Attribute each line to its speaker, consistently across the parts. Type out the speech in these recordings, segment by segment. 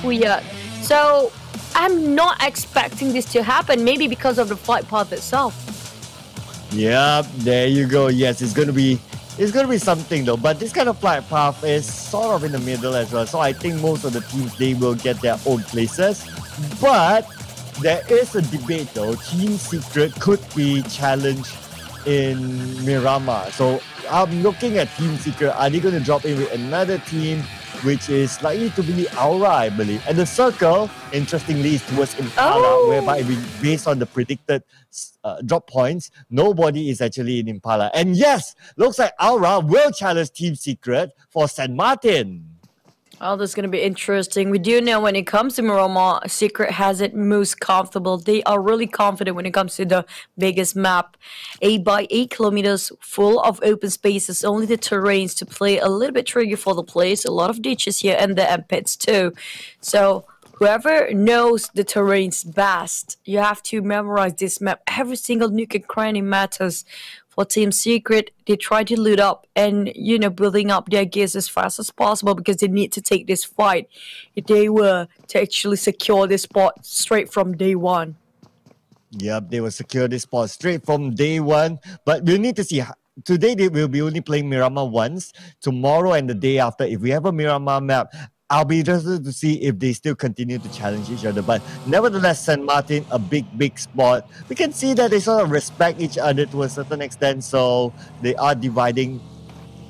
Speaker 1: Puyat. So I'm not expecting this to happen. Maybe because of the flight path itself.
Speaker 2: Yep, there you go. Yes, it's gonna be something though. But this kind of flight path is sort of in the middle as well. So I think most of the teams they will get their own places. But there is a debate though. Team Secret could be challenged in Miramar. So I'm looking at Team Secret. Are they going to drop in with another team, which is likely to be Aura, I believe? And the circle, interestingly, is towards Impala, whereby based on the predicted drop points, nobody is actually in Impala. And yes, looks like Aura will challenge Team Secret for San Martin.
Speaker 1: Oh, that's going to be interesting. We do know when it comes to Miramar, Secret has it most comfortable. They are really confident when it comes to the biggest map. 8 by 8 kilometers full of open spaces. Only the terrains to play a little bit tricky for the players. A lot of ditches here and there and pits too. So whoever knows the terrains best, you have to memorize this map. Every single nook and cranny matters. For Team Secret, they try to loot up and, building up their gears as fast as possible because they need to take this fight if they were to actually secure this spot straight from day one.
Speaker 2: Yep, they will secure this spot straight from day one. But we'll need to see. Today, they will be only playing Miramar once. Tomorrow and the day after, if we have a Miramar map, I'll be interested to see if they still continue to challenge each other. But nevertheless, San Martin, a big spot. We can see that they sort of respect each other to a certain extent. So they are dividing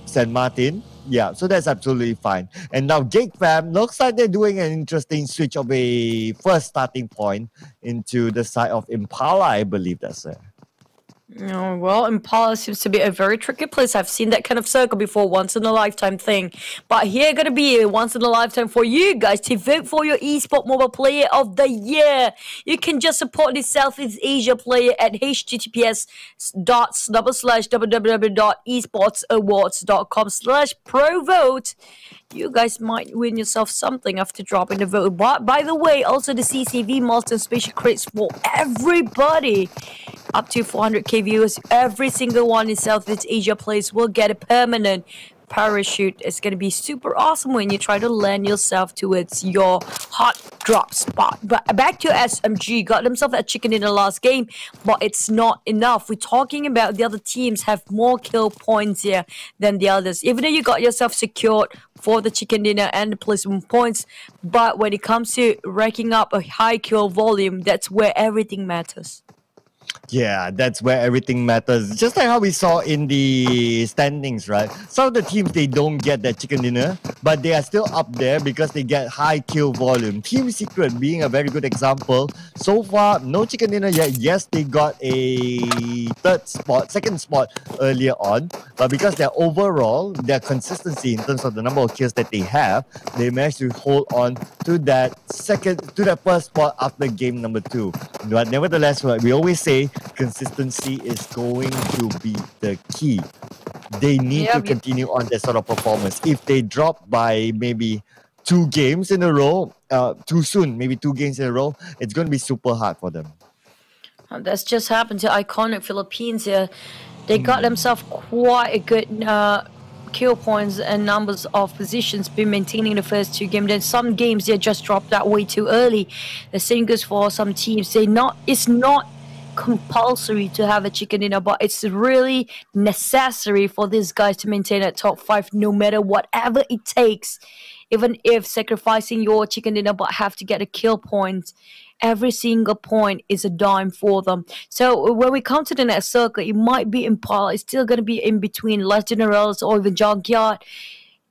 Speaker 2: San Martin. Yeah, so that's absolutely fine. And now Gate Fam, looks like they're doing an interesting switch of a first starting point into the side of Impala, I believe that's it.
Speaker 1: Oh, well, Impala seems to be a very tricky place. I've seen that kind of circle before, once in a lifetime thing. But here gonna be a once in a lifetime for you guys to vote for your eSport Mobile Player of the Year. You can just support the Southeast Asia player at https://www.esportsawards.com/pro-vote. You guys might win yourself something after dropping the vote. But by the way, also the CCV Milestone Special Crates for everybody. Up to 400k viewers, every single one in Southeast Asia players will get a permanent parachute. It's going to be super awesome when you try to land yourself towards your hot drop spot. But back to SMG, got themselves a chicken in the last game, but it's not enough. We're talking about the other teams have more kill points here than the others. Even though you got yourself secured for the chicken dinner and the placement points, but when it comes to racking up a high kill volume, that's where everything matters.
Speaker 2: Yeah, that's where everything matters. Just like how we saw in the standings, right? Some of the teams, they don't get that chicken dinner, but they are still up there because they get high kill volume. Team Secret being a very good example. So far, no chicken dinner yet. Yes, they got a second spot earlier on, but because their consistency in terms of the number of kills that they have, they managed to hold on to that first spot after game number 2. But nevertheless, we always say consistency is going to be the key. They need to continue on that sort of performance. If they drop by maybe 2 games in a row, too soon, maybe 2 games in a row, it's going to be super hard for them.
Speaker 1: That's just happened to iconic Philippines here. They got themselves quite a good kill points and numbers of positions been maintaining the first 2 games. Then some games they just dropped that way too early. The same goes for some teams. It's not compulsory to have a chicken dinner, but it's really necessary for these guys to maintain that top 5 no matter whatever it takes. Even if sacrificing your chicken dinner but have to get a kill point, every single point is a dime for them. So when we come to the next circle, it might be Impala. It's still going to be in between Les Generals or even Junkyard.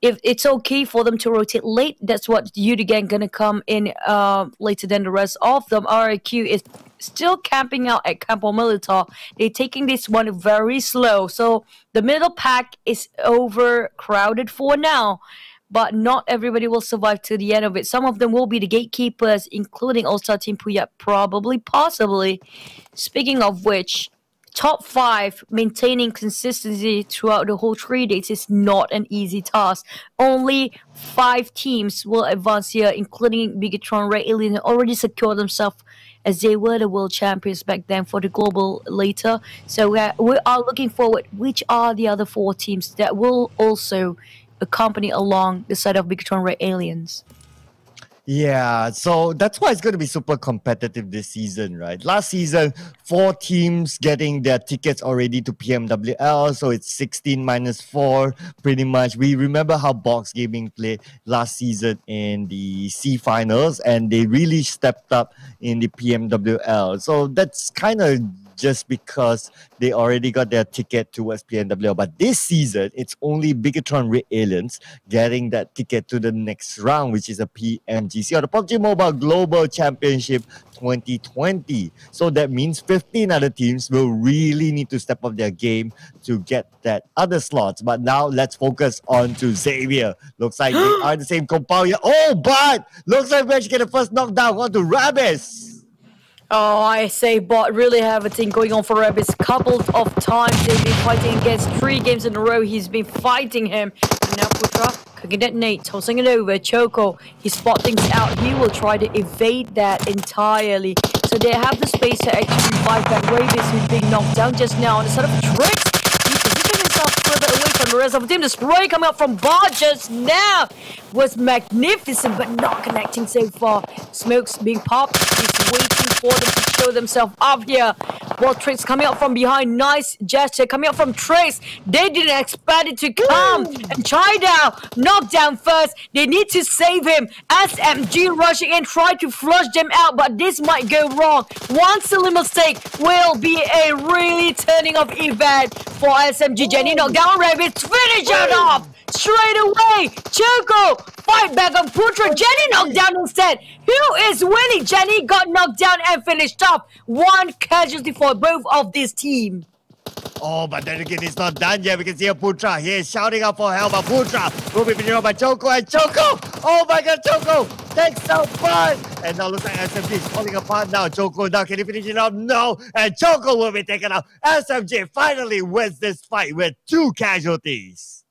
Speaker 1: If it's okay for them to rotate late, that's what Udigan gonna come in later than the rest of them. RIQ is still camping out at Campo Militar. They're taking this one very slow. So the middle pack is overcrowded for now. But not everybody will survive to the end of it. Some of them will be the gatekeepers, including All-Star Team Puyat, probably, possibly. Speaking of which, top 5 maintaining consistency throughout the whole 3 days is not an easy task. Only 5 teams will advance here, including Bigatron Red Alien, who already secured themselves as they were the world champions back then for the global later. So we are looking forward which are the other 4 teams that will also accompany along the side of Bigatron Red Aliens.
Speaker 2: Yeah, so that's why it's going to be super competitive this season, right? Last season, 4 teams getting their tickets already to PMWL, so it's 16 minus 4, pretty much. We remember how Box Gaming played last season in the C finals, and they really stepped up in the PMWL. So that's kind of just because they already got their ticket towards PNWL. But this season, it's only Bigatron Red Aliens getting that ticket to the next round, which is a PMGC or the PUBG Mobile Global Championship 2020. So that means 15 other teams will really need to step up their game to get that other slots. But now let's focus on to Xavier. Looks like they are the same compound here. Oh, but looks like we actually get the first knockdown on to Rabis.
Speaker 1: Oh, I say bot really have a thing going on for Rabbits. Couple of times they've been fighting against 3 games in a row. He's been fighting him. And now Putra cooking detonate, tossing it over. Choco, he spot things out. He will try to evade that entirely. So they have the space to actually revive that Rabbits who's being knocked down just now. And instead of tricks, he positioned himself further away from the rest of the team. The spray coming out from Bot just now was magnificent, but not connecting so far. Smokes being popped. He's waiting for them to show themselves up here. Well, Trace coming out from behind. Nice gesture coming out from Trace. They didn't expect it to come. And Chidao knocked down first. They need to save him. SMG rushing in, try to flush them out, but this might go wrong. One silly mistake will be a really turning off event for SMG. Jenny knocked down Rabbit. Finish it off straight away. Choco fight back on Putra. Jenny knocked down instead. Who is winning? Jenny got knocked down and finished off. One casualty for both of this team.
Speaker 2: Oh, but then again, it's not done yet. We can see a Putra here shouting out for help. But Putra will be finished off by Choco. And Choco! Oh my god, Choco! Takes out fun! And now looks like SMG is falling apart now. Choco now, can he finish it off? No! And Choco will be taken out. SMG finally wins this fight with 2 casualties.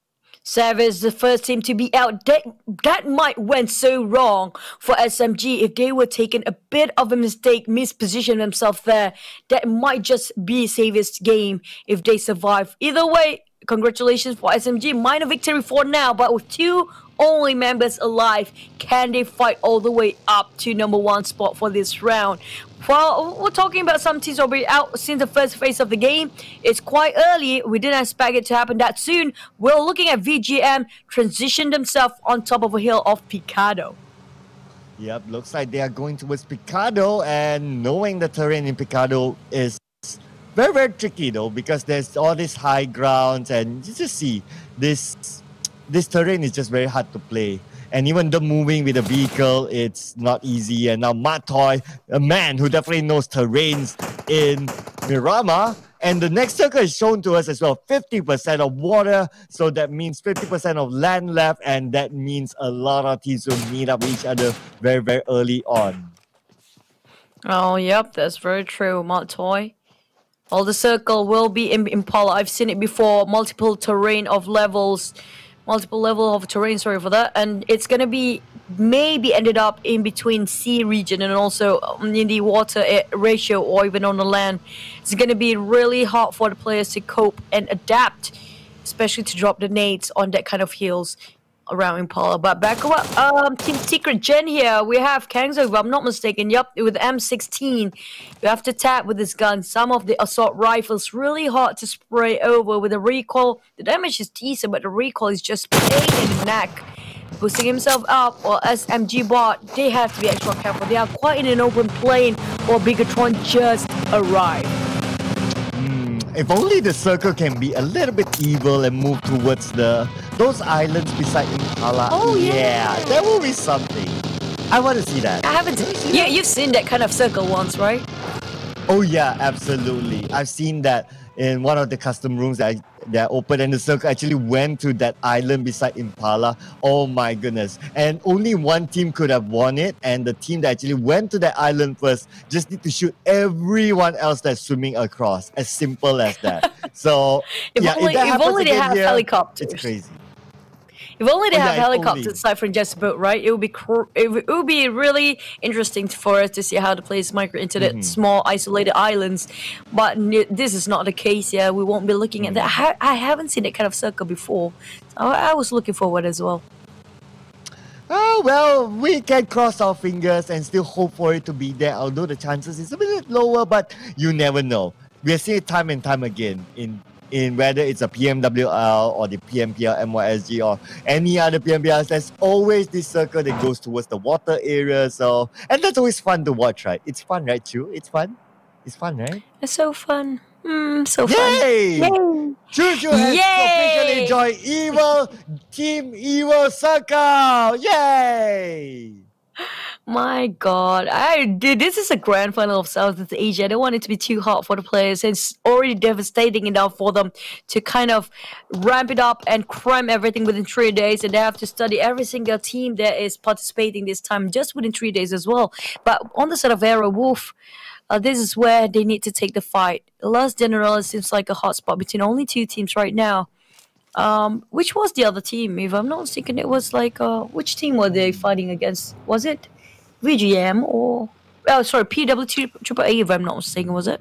Speaker 1: Savage is the first team to be out. That might went so wrong for SMG if they were taking a bit of a mistake, misposition themselves there. That might just be Saviour's game if they survive. Either way, congratulations for SMG. Minor victory for now, but with 2 only members alive, can they fight all the way up to #1 spot for this round? Well, we're talking about some teams already out since the first phase of the game. It's quite early. We didn't expect it to happen that soon. We're looking at VGM transition themselves on top of a hill of Picado.
Speaker 2: Yep, looks like they are going towards Picado, and knowing the terrain in Picado is very, very tricky though, because there's all these high grounds, and you just see this terrain is just very hard to play. And even though moving with a vehicle, it's not easy. And now Matoy, a man who definitely knows terrains in Miramar. And the next circle is shown to us as well, 50% of water. So that means 50% of land left. And that means a lot of teams will meet up with each other very, very early on.
Speaker 1: Oh, yep, that's very true, Matoy. All the circle will be in Impala. I've seen it before. Multiple terrain of levels. Multiple level of terrain, sorry for that. And it's going to be maybe ended up in between sea region and also in the water ratio or even on the land. It's going to be really hard for the players to cope and adapt, especially to drop the nades on that kind of hills around Impala. But back up, Team Secret Gen here. We have Kangzo, if I'm not mistaken. Yup, with M16. You have to tap with this gun. Some of the assault rifles really hard to spray over with the recoil. The damage is decent, but the recoil is just pain in the neck. Boosting himself up, or SMG bot, they have to be extra careful. They are quite in an open plain, or Bigatron just arrived.
Speaker 2: If only the circle can be a little bit evil and move towards those islands beside Impala.
Speaker 1: Oh yeah,
Speaker 2: that will be something. I want to see that.
Speaker 1: I haven't. Yeah, you've seen that kind of circle once, right?
Speaker 2: Oh yeah, absolutely. I've seen that in one of the custom rooms that open, and the circle actually went to that island beside Impala. Oh my goodness. And only one team could have won it, and the team that actually went to that island first just need to shoot everyone else that's swimming across. As simple as that. So
Speaker 1: if only they have helicopters.
Speaker 2: It's crazy.
Speaker 1: If only they have helicopters aside from just a boat, right? It would be really interesting for us to see how the players migrate into that small isolated islands. But this is not the case. Yeah, we won't be looking at that. I haven't seen that kind of circle before. So I was looking forward as well.
Speaker 2: Oh, well, we can cross our fingers and still hope for it to be there, although the chances is a bit lower, but you never know. We are seeing it time and time again in whether it's a PMWL or the PMPL, MYSG or any other PMPLs, there's always this circle that goes towards the water area. So, and that's always fun to watch, right? It's fun, right, Chu? It's fun. It's fun, right?
Speaker 1: It's so fun. So fun.
Speaker 2: Yay! Choo Choo has officially
Speaker 1: Yay!
Speaker 2: joined Team Evil Circle! Yay!
Speaker 1: My God, this is a grand final of Southeast Asia. I don't want it to be too hot for the players. It's already devastating enough for them to kind of ramp it up and cram everything within 3 days, and they have to study every single team that is participating this time just within 3 days as well. But on the side of Aero Wolf, this is where they need to take the fight. Las Generales seems like a hot spot between only 2 teams right now. Which was the other team? If I'm not mistaken, it was like which team were they fighting against? Was it VGM or PW Triple A? If I'm not mistaken, was it?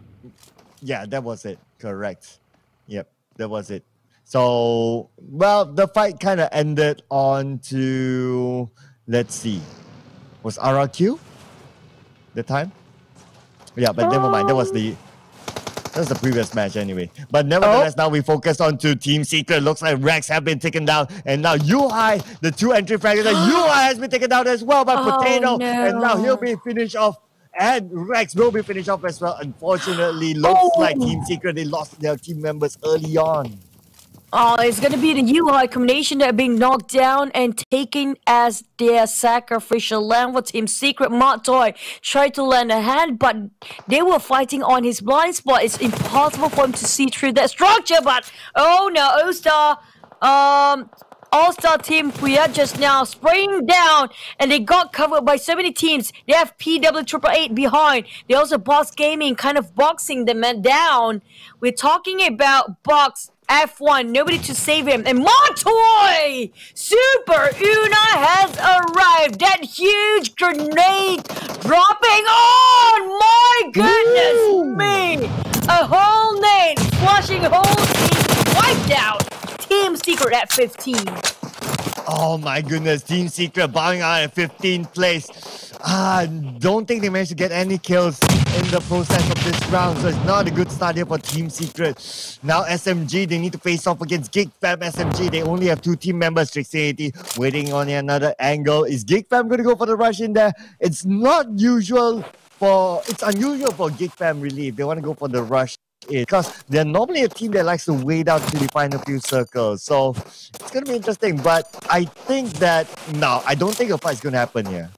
Speaker 2: Yeah, that was it. Correct. Yep, that was it. So, well, the fight kind of ended on to, let's see, was RRQ the time? Yeah, but never mind. That was the previous match anyway. But nevertheless, now we focus on to Team Secret. Looks like Rex have been taken down. And now Yuhai, the 2 entry fragments, Yuhai has been taken down as well by Potato.
Speaker 1: No.
Speaker 2: And now he'll be finished off. And Rex will be finished off as well. Unfortunately, looks like Team Secret, they lost their team members early on.
Speaker 1: Oh, it's going to be the UI combination that are being knocked down and taken as their sacrificial lamb for Team Secret. Toy tried to land a hand, but they were fighting on his blind spot. It's impossible for him to see through that structure, but oh no, All-Star Team Puya just now spraying down, and they got covered by so many teams. They have PW888 behind. They also Box Gaming kind of boxing them down. We're talking about Box F1, nobody to save him. And Montoy! Super Una has arrived. That huge grenade dropping on! My goodness me! A whole nade, flushing whole team, wiped out. Team Secret at 15.
Speaker 2: Oh my goodness, Team Secret bowing out at 15th place. Don't think they managed to get any kills in the process of this round, so it's not a good start here for Team Secret. Now SMG, they need to face off against GigFam SMG. They only have 2 team members, Trix80 waiting on another angle. Is GigFam going to go for the rush in there? It's unusual for GigFam really if they want to go for the rush, because they're normally a team that likes to wait out till they find a few circles. So it's going to be interesting, but I think that, no, I don't think a fight is going to happen here.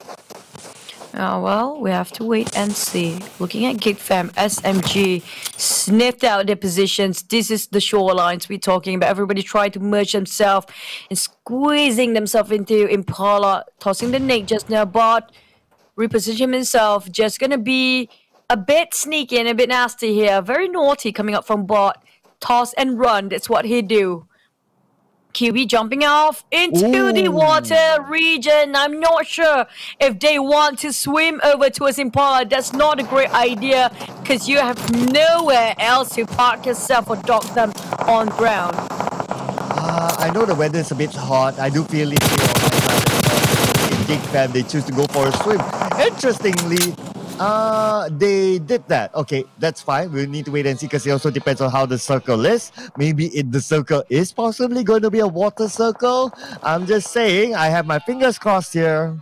Speaker 1: Well, we have to wait and see. Looking at GigFam, SMG sniffed out their positions. This is the shorelines we're talking about. Everybody tried to merge themselves and squeezing themselves into Impala, tossing the nade just now. Bot reposition himself, just gonna be a bit sneaky and a bit nasty here. Very naughty coming up from Bot. Toss and run, that's what he do. QB jumping off into the water region. I'm not sure if they want to swim over towards Impala. That's not a great idea because you have nowhere else to park yourself or dock them on ground.
Speaker 2: I know the weather is a bit hot. I do feel it here on my side. In GigFam, they choose to go for a swim. Interestingly, they did that. Okay, that's fine. We'll need to wait and see because it also depends on how the circle is. Maybe the circle is possibly going to be a water circle. I'm just saying, I have my fingers crossed here.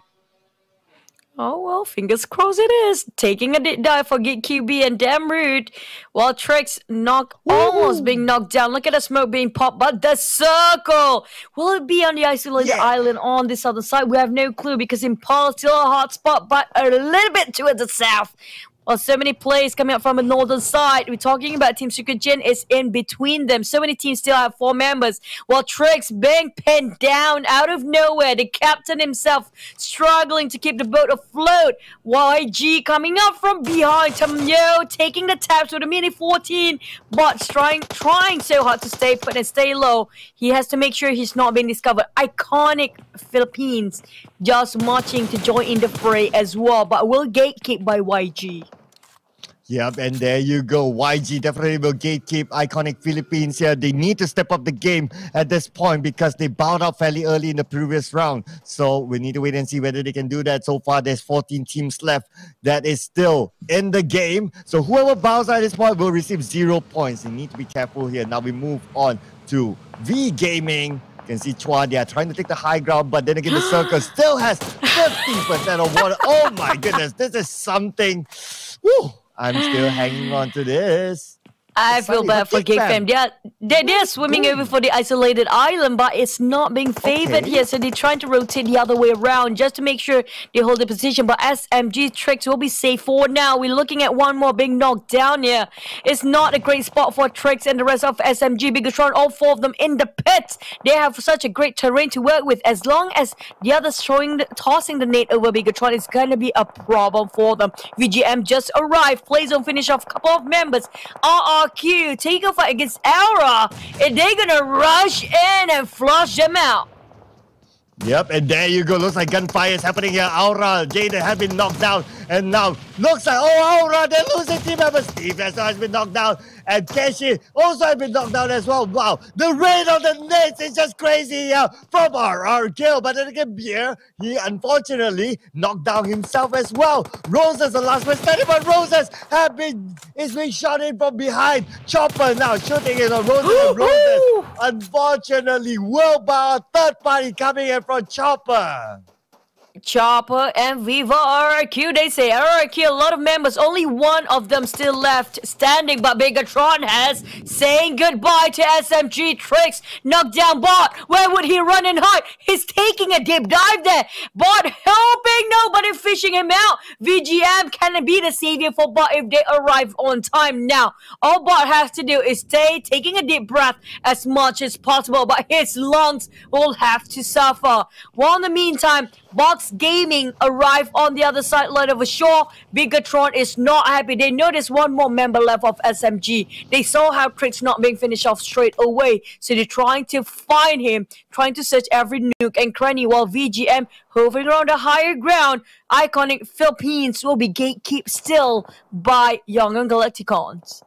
Speaker 1: Oh, well, fingers crossed it is. Taking a deep dive for Gig QB and damn rude. While Trix almost being knocked down. Look at the smoke being popped. But the circle! Will it be on the isolated island on this other side? We have no clue because Impala still a hot spot, but a little bit to the south. Well, so many players coming up from the northern side. We're talking about Team Secret Gen is in between them. So many teams still have 4 members. While Trix being pinned down out of nowhere. The captain himself struggling to keep the boat afloat. YG coming up from behind. Tamyo taking the taps with a mini 14. But trying so hard to stay put and stay low. He has to make sure he's not being discovered. Iconic Philippines just marching to join in the fray as well. But will gatekeep by YG.
Speaker 2: Yep, and there you go. YG definitely will gatekeep Iconic Philippines here. They need to step up the game at this point because they bowed out fairly early in the previous round. So we need to wait and see whether they can do that. So far, there's 14 teams left that is still in the game. So whoever bows out at this point will receive 0 points. You need to be careful here. Now we move on to V Gaming. You can see Chua, they are trying to take the high ground, but then again, the circle still has 50% of water. Oh my goodness, this is something. Woo. I'm still hanging on to this.
Speaker 1: I feel bad for Gig Fam. They're swimming over for the isolated island, but it's not being favored here. So they're trying to rotate the other way around just to make sure they hold the position. But SMG Tricks will be safe for now. We're looking at one more being knocked down here. It's not a great spot for Tricks and the rest of SMG. Bigatron, all 4 of them in the pit. They have such a great terrain to work with. As long as the others tossing the nade over Bigatron, it's going to be a problem for them. VGM just arrived. Play zone finish off a couple of members. RRQ take a fight against Aura, and they're gonna rush in and flush them out.
Speaker 2: Yep, and there you go. Looks like gunfire is happening here. Aura, Jaden have been knocked down, and now looks like Aura, they're losing team members. Steve has been knocked down, and Keshi also has been knocked down as well. Wow, the rain on the nets is just crazy here from RRQ. But then again, Beer, he unfortunately knocked down himself as well. Roses, the last one standing, but Roses is being shot in from behind. Chopper now shooting in on Roses, and Roses unfortunately will by a third party coming in from Chopper.
Speaker 1: Chopper and Viva RRQ, they say RRQ, a lot of members, only one of them still left standing, but Bigatron has saying goodbye to SMG Tricks. Knocked down Bot, where would he run and hide? He's taking a deep dive there. Bot helping, nobody fishing him out. VGM can be the savior for Bot if they arrive on time now. All Bot has to do is stay taking a deep breath as much as possible, but his lungs will have to suffer. While in the meantime, Box Gaming arrived on the other sideline of the shore. Bigatron is not happy. They noticed one more member left of SMG. They saw how Tricks not being finished off straight away. So they're trying to find him, trying to search every nook and cranny while VGM hovering around the higher ground. Iconic Philippines will be gatekept still by Young and Galacticons.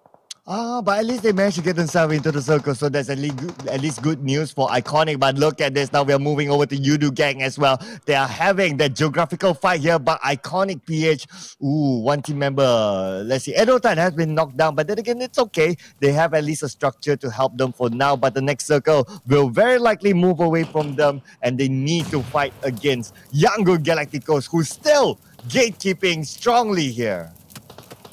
Speaker 2: But at least they managed to get themselves into the circle, so that's at least good news for Iconic. But look at this, now we are moving over to Yudu Gang as well. They are having that geographical fight here, but Iconic PH, one team member, let's see, Edotan has been knocked down, but then again, it's okay. They have at least a structure to help them for now, but the next circle will very likely move away from them, and they need to fight against Younger Galacticos, who's still gatekeeping strongly here.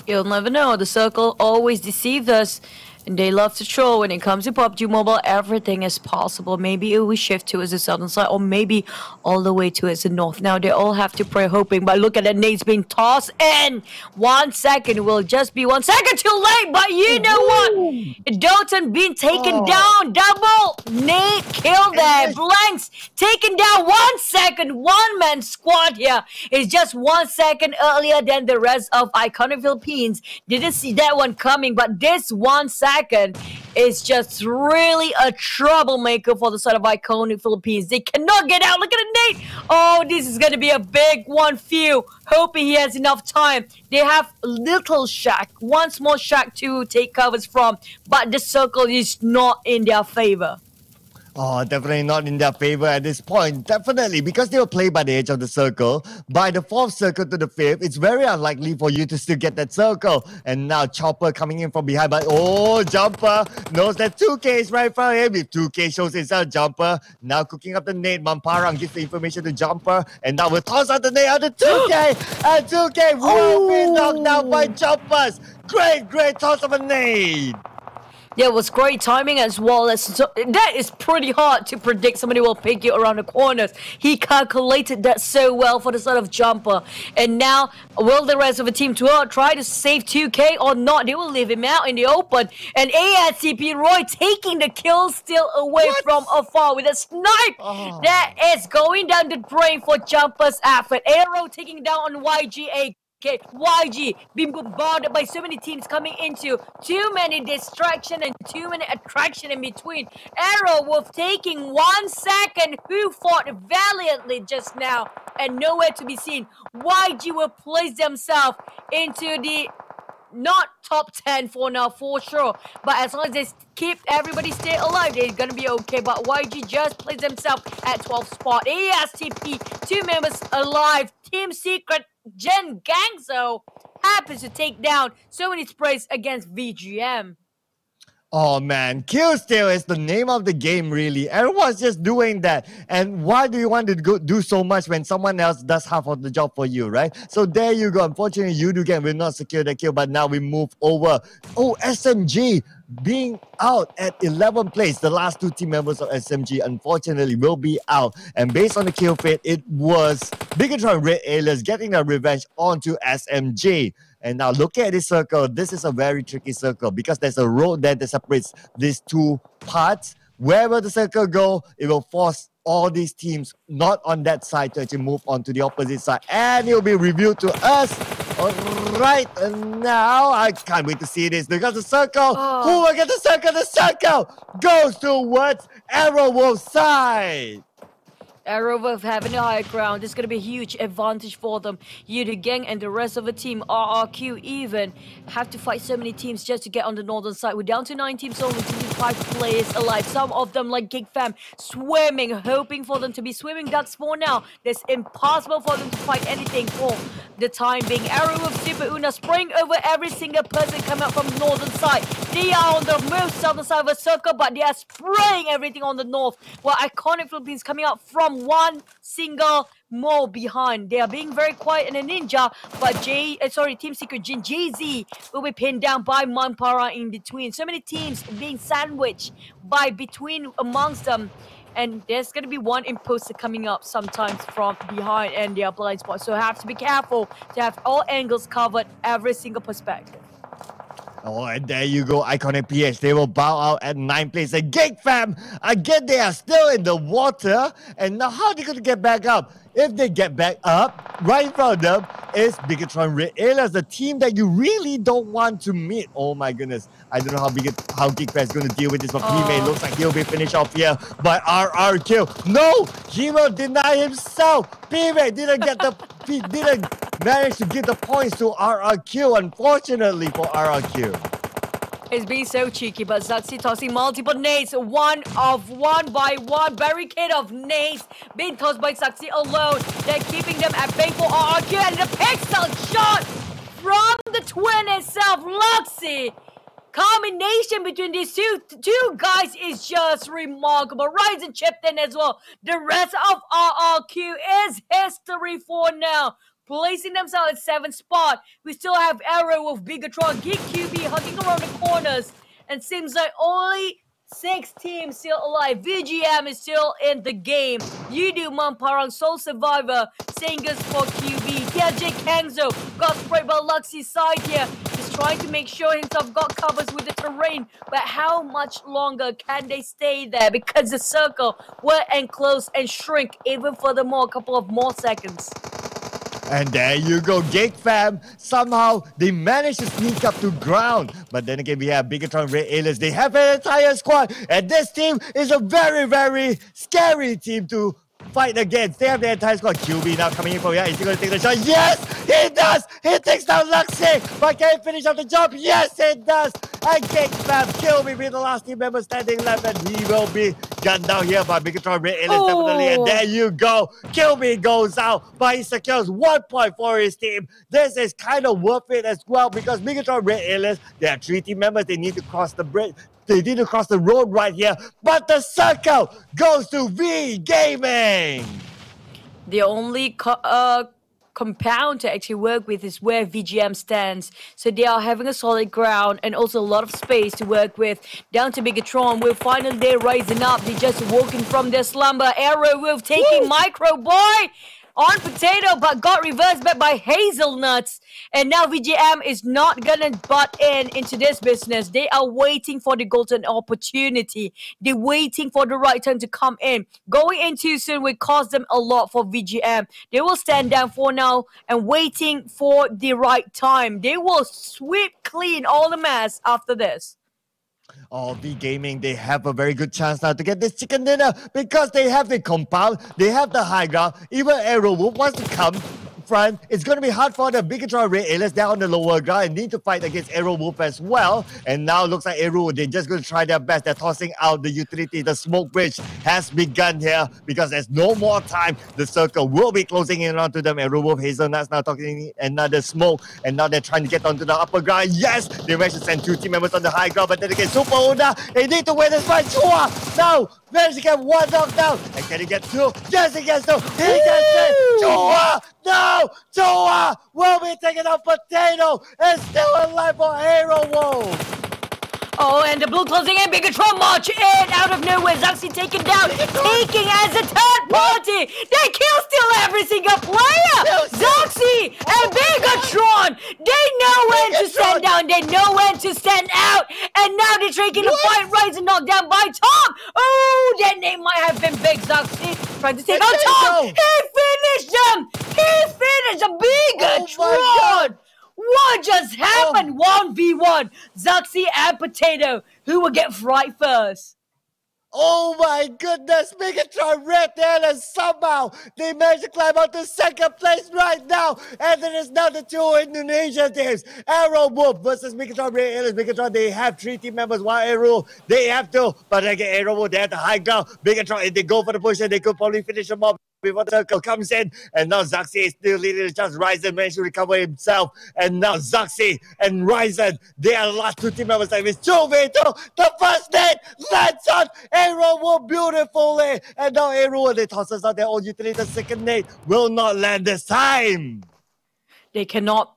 Speaker 1: You'll never know. The circle always deceives us. And they love to troll. When it comes to PUBG Mobile, everything is possible. Maybe it will shift towards the southern side, or maybe all the way towards the north. Now they all have to pray, hoping. But look at the nades being tossed in. 1 second will just be 1 second too late. But you know what? Dalton being taken down. Double nade kill there. Blanks taken down 1 second. One-man squad here is just 1 second earlier than the rest of Iconic Philippines. Didn't see that one coming, but this 1 second is just really a troublemaker for the side of Iconic Philippines. They cannot get out. Look at the nade. Oh, this is going to be a big one. Few hoping he has enough time. They have little shack, one small shack to take covers from, but the circle is not in their favor.
Speaker 2: Definitely not in their favor at this point. Definitely, because they will play by the edge of the circle. By the 4th circle to the 5th, it's very unlikely for you to still get that circle. And now Chopper coming in from behind, but Jumper knows that 2K is right in front of him. If 2K shows inside Jumper, now cooking up the nade, Mamparang gives the information to Jumper, and now we'll toss out the nade on the 2K, and 2K will be knocked down by Jumpers. Great toss of a nade.
Speaker 1: There was great timing as well. That is pretty hard to predict. Somebody will pick you around the corners. He calculated that so well for the sort of Jumper. And now, will the rest of the team try to save 2K or not? They will leave him out in the open. And ASCP Roy taking the kill still away from afar with a snipe. That is going down the drain for Jumper's effort. Arrow taking down on YGA. Okay, YG being bombarded by so many teams coming into too many distraction and too many attraction in between. Arrow Wolf taking 1 second, who fought valiantly just now and nowhere to be seen. YG will place themselves into the not top 10 for now, for sure. But as long as they keep everybody stay alive, they're gonna be okay. But YG just plays himself at 12th spot. ASTP, 2 members alive. Team Secret, Gen Gangzo happens to take down so many sprays against VGM.
Speaker 2: Oh man, kill steal is the name of the game, really. Everyone's just doing that. And why do you want to do so much when someone else does half of the job for you, right? So there you go. Unfortunately, you again will not secure the kill, but now we move over. Oh, SMG being out at 11th place. The last 2 team members of SMG, unfortunately, will be out. And based on the kill fate, it was Bigatron Red Alias getting their revenge onto SMG. And now look at this circle. This is a very tricky circle because there's a road there that separates these 2 parts. Where will the circle go? It will force all these teams not on that side to actually move on to the opposite side. And it will be revealed to us. All right, and now I can't wait to see this because the circle, who will get the circle? The circle goes towards Arrowwolf's side.
Speaker 1: Arrowwolf having the high ground. This is going to be a huge advantage for them. You, the gang, and the rest of the team, RRQ even, have to fight so many teams just to get on the northern side. We're down to 9 teams only, 5 players alive. Some of them, like Gig Fam, swimming, hoping for them to be swimming ducks for now. It's impossible for them to fight anything for the time being. Arrowwolf, Super Una, spraying over every single person coming up from the northern side. They are on the most southern side of the circle, but they are spraying everything on the north. Well, Iconic Philippines coming up from one single more behind. They are being very quiet in a ninja, but Team Secret Jin JZ will be pinned down by Manpara in between. So many teams being sandwiched by between amongst them. And there's going to be one imposter coming up sometimes from behind and their blind spot. So have to be careful to have all angles covered, every single perspective.
Speaker 2: Oh, and there you go, Iconic PH. They will bow out at 9th place. And Gig Fam, again, they are still in the water. And now how are they going to get back up? If they get back up, right in front of them is Bigatron Red Alias, the team that you really don't want to meet. Oh my goodness. I don't know how Gig Fam is going to deal with this, but P-May looks like he'll be finished off here by RRQ. No, he will deny himself. P-May didn't manage to give the points to RRQ, unfortunately for RRQ.
Speaker 1: It's being so cheeky, but Zaxi tossing multiple nades, one by one, barricade of nades being tossed by Zaxi alone. They're keeping them at bay for RRQ, and the pixel shot from the twin itself, Luxy. Combination between these two guys is just remarkable. Ryzen chipped in as well. The rest of RRQ is history for now. Placing themselves at 7th spot. We still have Arrow with Bigatron, Geek QB hunting around the corners. And seems like only 6 teams still alive. VGM is still in the game. Yudu, Mamparang, Soul Survivor, Singers for QB. TJ Kenzo got sprayed by Luxy's side here. He's trying to make sure himself got covers with the terrain. But how much longer can they stay there? Because the circle will enclose and shrink even furthermore, a couple of more seconds.
Speaker 2: And there you go, Gig Fam. Somehow they managed to sneak up to ground. But then again, we have Bigatron Red Alias. They have an entire squad. And this team is a very, very scary team to fight against. They have the entire squad. QB now coming in for is he going to take the shot? Yes, he does. He takes down Luxy. But can he finish off the job? Yes, it does. And Gig Fam kill me with the last team member standing left. And he will be gunned down here by Bigatron Red Alias, definitely. And there you go. Kill me goes out, but he secures 1 point for his team. This is kind of worth it as well because Bigatron Red Alias, there are 3 team members. They need to cross the bridge. They need to cross the road right here. But the circle goes to V Gaming.
Speaker 1: The only compound to actually work with is where VGM stands. So they are having a solid ground and also a lot of space to work with. Down to Bigatron, will finally they're rising up. They just woken from their slumber. Arrow will taking Micro Boy on potato, but got reversed back by Hazelnuts. And now VGM is not gonna butt into this business. They are waiting for the golden opportunity. They're waiting for the right time to come in. Going in too soon will cost them a lot for VGM. They will stand down for now and waiting for the right time. They will sweep clean all the mess after this.
Speaker 2: Oh, V Gaming, they have a very good chance now to get this chicken dinner because they have the compound, they have the high ground. Even Arrowwolf wants to come front, it's going to be hard for the Bigatron Red Aliens down on the lower ground and need to fight against Aero Wolf as well. And now looks like Aero, they're just going to try their best. They're tossing out the utility. The smoke bridge has begun here because there's no more time. The circle will be closing in onto them. Aero Wolf, Hazelnuts now talking another smoke. And now they're trying to get onto the upper ground. Yes, they managed to send 2 team members on the high ground, but then again, Super Una, they need to win this fight. Chua now managed to get 1 knockdown. And can he get 2? Yes, he gets 2. He gets it. Chua, no, Chua will be taking out Potato and still alive for Aero Wolf.
Speaker 1: Oh, and the blue closing in. Bigatron march in out of nowhere. Zaxi taken down, taking as a third party. They kill still every single player. Zaxi and Bigatron. They know when to stand down. They know when to stand out. And now they're taking the fight. Rise and knocked down by Tom. Oh, that name might have been big. Zaxi trying to take out Tom. He finished them. He finished them. Bigatron. What just happened? 1v1. Zaxi and Potato. Who will get fright first?
Speaker 2: Oh my goodness, Bigatron Red Aliens somehow they managed to climb out to second place right now. And it is now the 2 Indonesian teams. Aero Wolf versus Bigatron Red Aliens. Bigatron, they have 3 team members, while Aero, they have 2. But again, Aero Wolf, they have the high ground. Bigatron, if they go for the push, they could probably finish them off before the circle comes in. And now Zaxi is still leading the chance. Ryzen managed to recover himself. And now Zaxi and Ryzen, they are the last 2 team members. Like this 2v2. The first net lands on Aero Wolf beautifully. And now Aero, they toss us out their own utility. The second net will not land this time.
Speaker 1: They cannot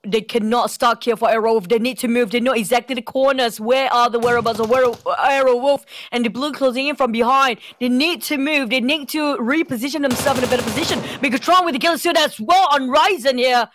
Speaker 1: start here for Aero Wolf. They need to move. They know exactly the corners. Where are the whereabouts of Aero Wolf? And the blue closing in from behind. They need to move. They need to reposition themselves in a better position. Bigatron with the kill suit as well on Ryzen here.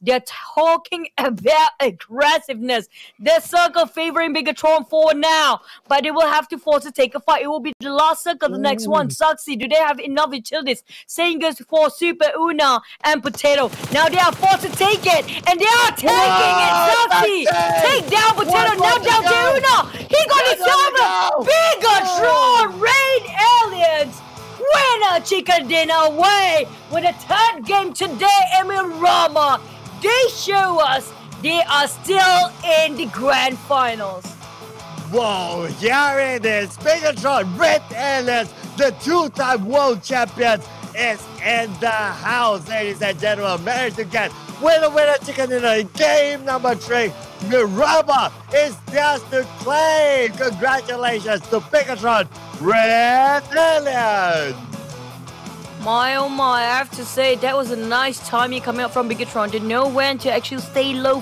Speaker 1: They're talking about aggressiveness. Their circle favoring Bigatron for now. But they will have to force to take a fight. It will be the last circle, the next one. Zaxi, do they have enough utilities? Same goes for Super Una and Potato. Now they are forced to take it. And they are taking it. Zaxi, take down Potato. Now down to Una. He got himself a Bigatron Raid Aliens. Winner chicken dinner away with a 3rd game today in Miramar. They show us they are still in the grand finals.
Speaker 2: Whoa, here it is. Bigatron Red Aliens, the 2-time world champions, is in the house, ladies and gentlemen. Managed to get winner chicken dinner in game number 3. Miramar is just to claim. Congratulations to Bigatron Red Aliens.
Speaker 1: My oh my, I have to say that was a nice timing coming up from Bigatron. They know when to actually stay low